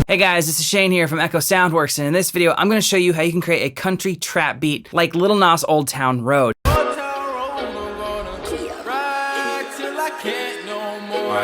Hey guys, this is Shane here from Echo Soundworks, and in this video, I'm going to show you how you can create a country trap beat like Lil Nas' Old Town Road. I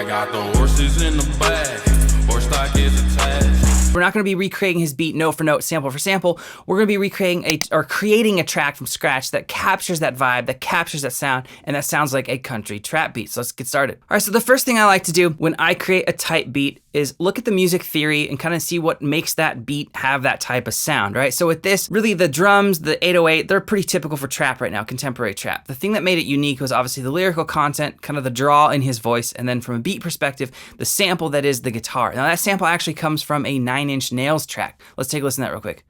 got the horses in the back, horse stock is attached. We're not going to be recreating his beat note for note, sample for sample. We're going to be recreating creating a track from scratch that captures that vibe, that captures that sound, and that sounds like a country trap beat. So let's get started. All right, so the first thing I like to do when I create a type beat is look at the music theory and kind of see what makes that beat have that type of sound, right? So with this, really the drums, the 808, they're pretty typical for trap right now, contemporary trap. The thing that made it unique was obviously the lyrical content, kind of the draw in his voice, and then from a beat perspective, the sample that is the guitar. Now that sample actually comes from a 9 Inch Nails track. Let's take a listen to that real quick.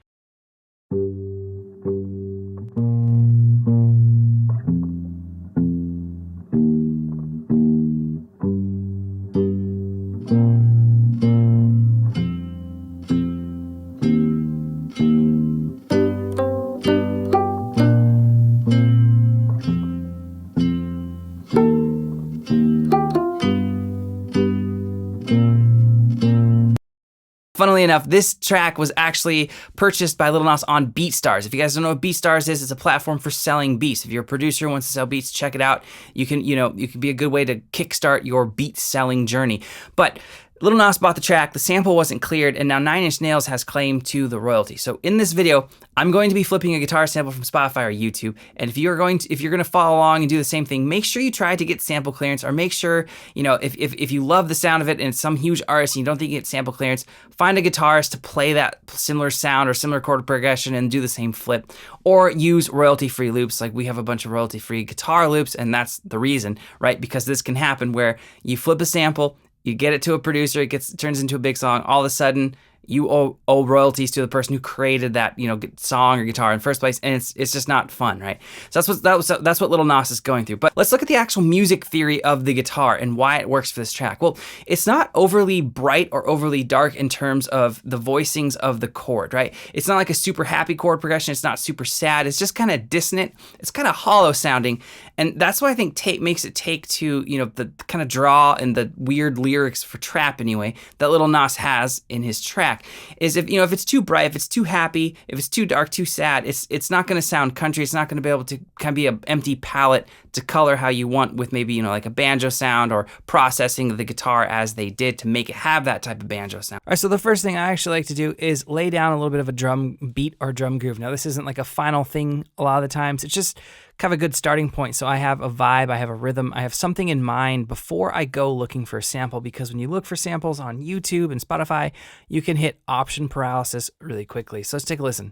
Funnily enough, this track was actually purchased by Lil Nas on BeatStars. If you guys don't know what BeatStars is, it's a platform for selling beats. If you're a producer who wants to sell beats, check it out. You can be a good way to kickstart your beat selling journey. But Lil Nas bought the track, the sample wasn't cleared, and now 9 Inch Nails has claim to the royalty. So in this video, I'm going to be flipping a guitar sample from Spotify or YouTube, and if you're going to follow along and do the same thing, make sure you try to get sample clearance, or make sure, if you love the sound of it and it's some huge artist and you don't think you get sample clearance, find a guitarist to play that similar sound or similar chord progression and do the same flip, or use royalty-free loops. Like we have a bunch of royalty-free guitar loops, and that's the reason, right? Because this can happen where you flip a sample, you get it to a producer, it turns into a big song. All of a sudden, you owe royalties to the person who created that song or guitar in the first place, and it's just not fun, right? So that's what Lil Nas is going through. But let's look at the actual music theory of the guitar and why it works for this track. Well, it's not overly bright or overly dark in terms of the voicings of the chord, right? It's not like a super happy chord progression. It's not super sad. It's just kind of dissonant. It's kind of hollow sounding, and that's why I think makes it take to the kind of draw and the weird lyrics for trap anyway that Lil Nas has in his track. Is if it's too bright, if it's too happy, if it's too dark, too sad, it's not going to sound country. It's not going to be able to kind of be an empty palette to color how you want with maybe like a banjo sound or processing the guitar as they did to make it have that type of banjo sound. All right, so the first thing I actually like to do is lay down a little bit of a drum beat or drum groove. Now this isn't like a final thing a lot of the times. It's just kind of a good starting point. So I have a vibe, I have a rhythm, I have something in mind before I go looking for a sample, because when you look for samples on YouTube and Spotify, you can hit option paralysis really quickly. So let's take a listen.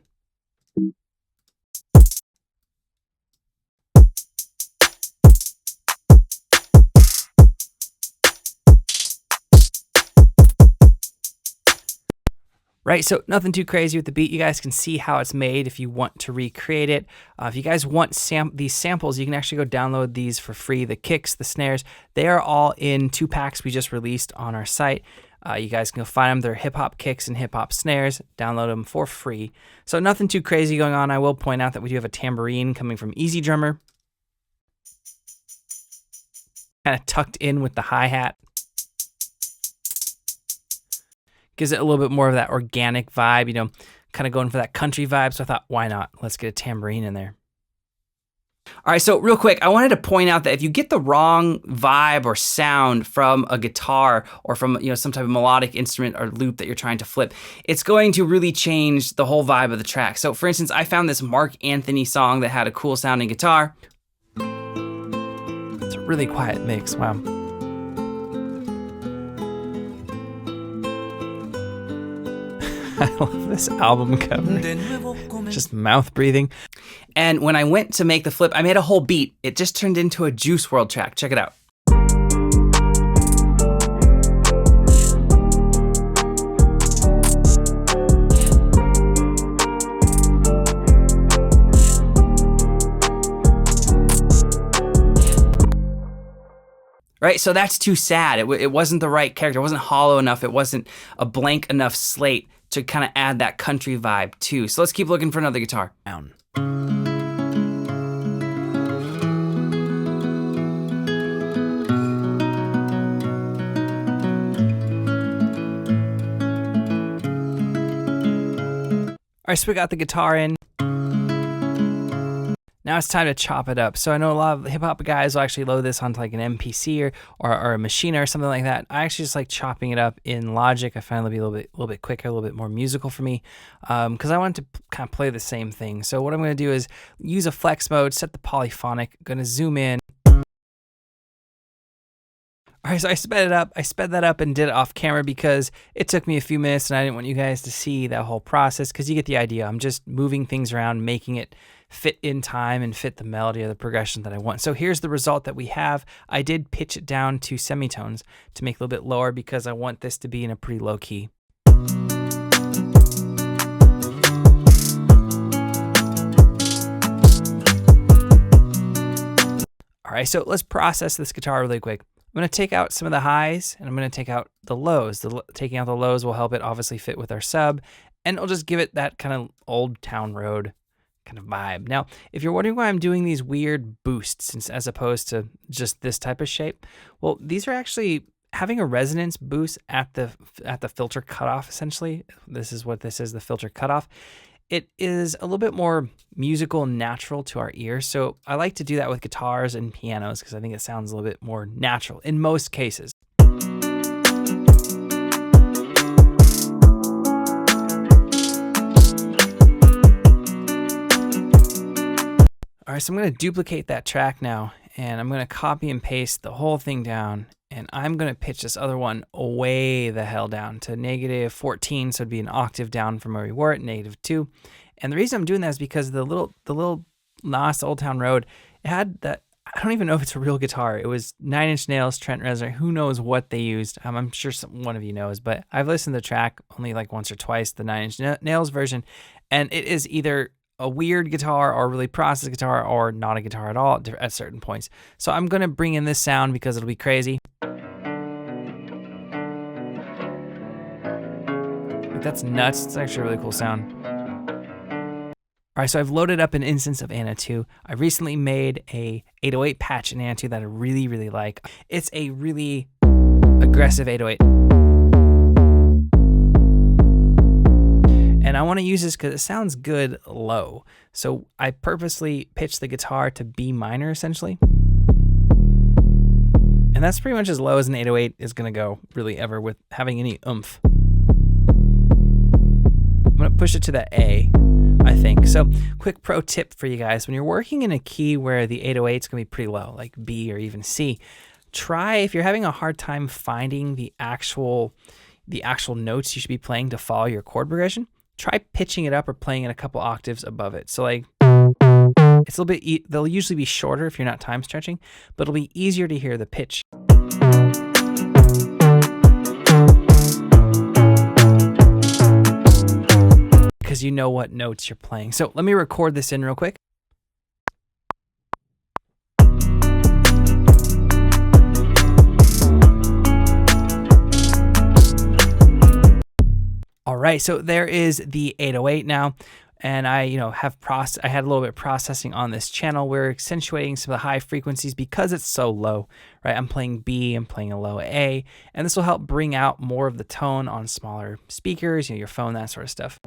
Right, so nothing too crazy with the beat. You guys can see how it's made if you want to recreate it. If you guys want these samples, you can actually go download these for free. The kicks, the snares, they are all in 2 packs we just released on our site. You guys can go find them. They're hip-hop kicks and hip-hop snares. Download them for free. So nothing too crazy going on. I will point out that we do have a tambourine coming from Easy Drummer, kind of tucked in with the hi-hat. Gives it a little bit more of that organic vibe, kind of going for that country vibe. So I thought, why not? Let's get a tambourine in there. All right, so real quick, I wanted to point out that if you get the wrong vibe or sound from a guitar or from some type of melodic instrument or loop that you're trying to flip, it's going to really change the whole vibe of the track. So for instance, I found this Mark Anthony song that had a cool sounding guitar. It's a really quiet mix, wow. I love this album cover. Just mouth breathing. And when I went to make the flip, I made a whole beat. It just turned into a Juice WRLD track. Check it out. Right, so that's too sad. It wasn't the right character. It wasn't hollow enough. It wasn't a blank enough slate to kind of add that country vibe too. So let's keep looking for another guitar. Down. right, so we got the guitar in. Now it's time to chop it up. So I know a lot of hip hop guys will actually load this onto like an MPC or a machine or something like that. I actually just like chopping it up in Logic. I find it'll be a little bit quicker, a little bit more musical for me, because I want to kind of play the same thing. So what I'm going to do is use a flex mode, set the polyphonic, going to zoom in. All right, so I sped it up. I sped that up and did it off camera because it took me a few minutes and I didn't want you guys to see that whole process, because you get the idea. I'm just moving things around, making it fit in time and fit the melody or the progression that I want. So here's the result that we have. I did pitch it down to semitones to make it a little bit lower because I want this to be in a pretty low key. All right, so let's process this guitar really quick. I'm going to take out some of the highs and I'm going to take out the lows. Taking out the lows will help it obviously fit with our sub, and it'll just give it that kind of old town road kind of vibe. Now, if you're wondering why I'm doing these weird boosts as opposed to just this type of shape, well, these are actually having a resonance boost at the filter cutoff, essentially. This is what this is, the filter cutoff. It is a little bit more musical and natural to our ears. So I like to do that with guitars and pianos because I think it sounds a little bit more natural in most cases. All right, so I'm going to duplicate that track now, and I'm going to copy and paste the whole thing down, and I'm going to pitch this other one way the hell down to -14, so it'd be an octave down from where we were at -2. And the reason I'm doing that is because the Lil Nas Old Town Road, it had that, I don't even know if it's a real guitar. It was 9 Inch Nails, Trent Reznor, who knows what they used. I'm sure one of you knows, but I've listened to the track only like once or twice, the 9 Inch Nails version, and it is either a weird guitar or a really processed guitar or not a guitar at all at certain points. So I'm going to bring in this sound because it'll be crazy. That's nuts. It's actually a really cool sound. All right, so I've loaded up an instance of Anna 2. I recently made a 808 patch in Anna 2 that I really, really like. It's a really aggressive 808. And I want to use this because it sounds good low. So I purposely pitched the guitar to B minor, essentially. And that's pretty much as low as an 808 is going to go, really, ever, with having any oomph. I'm going to push it to the A, I think. So quick pro tip for you guys. When you're working in a key where the 808 is going to be pretty low, like B or even C, try, if you're having a hard time finding the actual notes you should be playing to follow your chord progression, try pitching it up or playing it a couple octaves above it. So like, it's a little bit, they'll usually be shorter if you're not time stretching, but it'll be easier to hear the pitch. Because you know what notes you're playing. So let me record this in real quick. All right, so there is the 808 now, and I had a little bit of processing on this channel. We're accentuating some of the high frequencies because it's so low, right? I'm playing B, I'm playing a low A, and this will help bring out more of the tone on smaller speakers, your phone, that sort of stuff.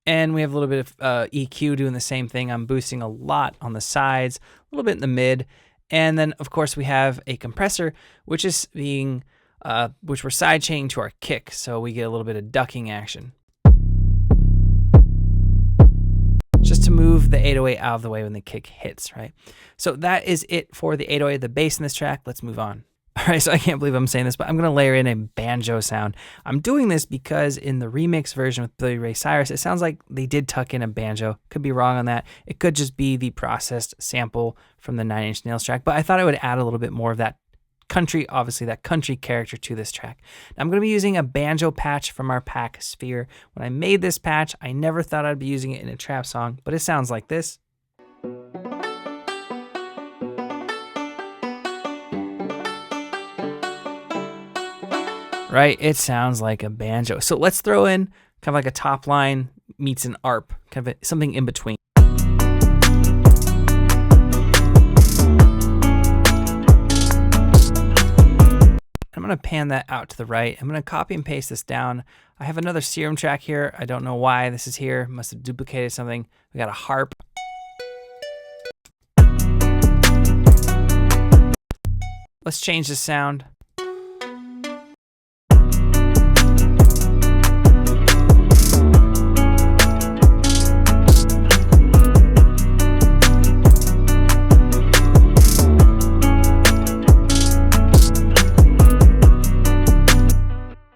And we have a little bit of EQ doing the same thing. I'm boosting a lot on the sides, a little bit in the mid. And then, of course, we have a compressor, which is which we're sidechaining to our kick, so we get a little bit of ducking action. Just to move the 808 out of the way when the kick hits, right? So that is it for the 808, the bass in this track. Let's move on. All right, so I can't believe I'm saying this, but I'm going to layer in a banjo sound. I'm doing this because in the remix version with Billy Ray Cyrus, it sounds like they did tuck in a banjo. Could be wrong on that. It could just be the processed sample from the 9 Inch Nails track, but I thought I would add a little bit more of that country, obviously that country character to this track. Now, I'm going to be using a banjo patch from our pack Sphere. When I made this patch, I never thought I'd be using it in a trap song, but it sounds like this. Right, it sounds like a banjo. So let's throw in kind of like a top line meets an arp, kind of something in between. I'm going going to pan that out to the right. I'm going to copy and paste this down. I have another SERUM track here. I don't know why this is here. Must have duplicated something. We got a harp. Let's change the sound.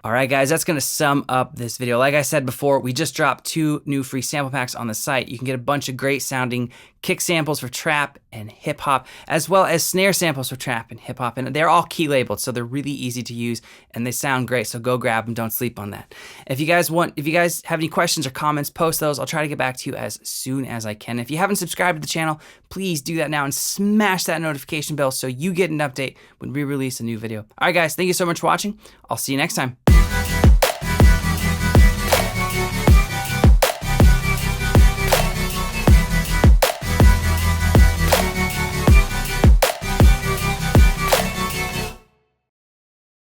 Alright guys, that's going to sum up this video. Like I said before, we just dropped 2 new free sample packs on the site. You can get a bunch of great sounding kick samples for trap and hip hop, as well as snare samples for trap and hip hop. And they're all key labeled, so they're really easy to use and they sound great. So go grab them, don't sleep on that. If you guys have any questions or comments, post those. I'll try to get back to you as soon as I can. If you haven't subscribed to the channel, please do that now and smash that notification bell so you get an update when we release a new video. Alright guys, thank you so much for watching. I'll see you next time.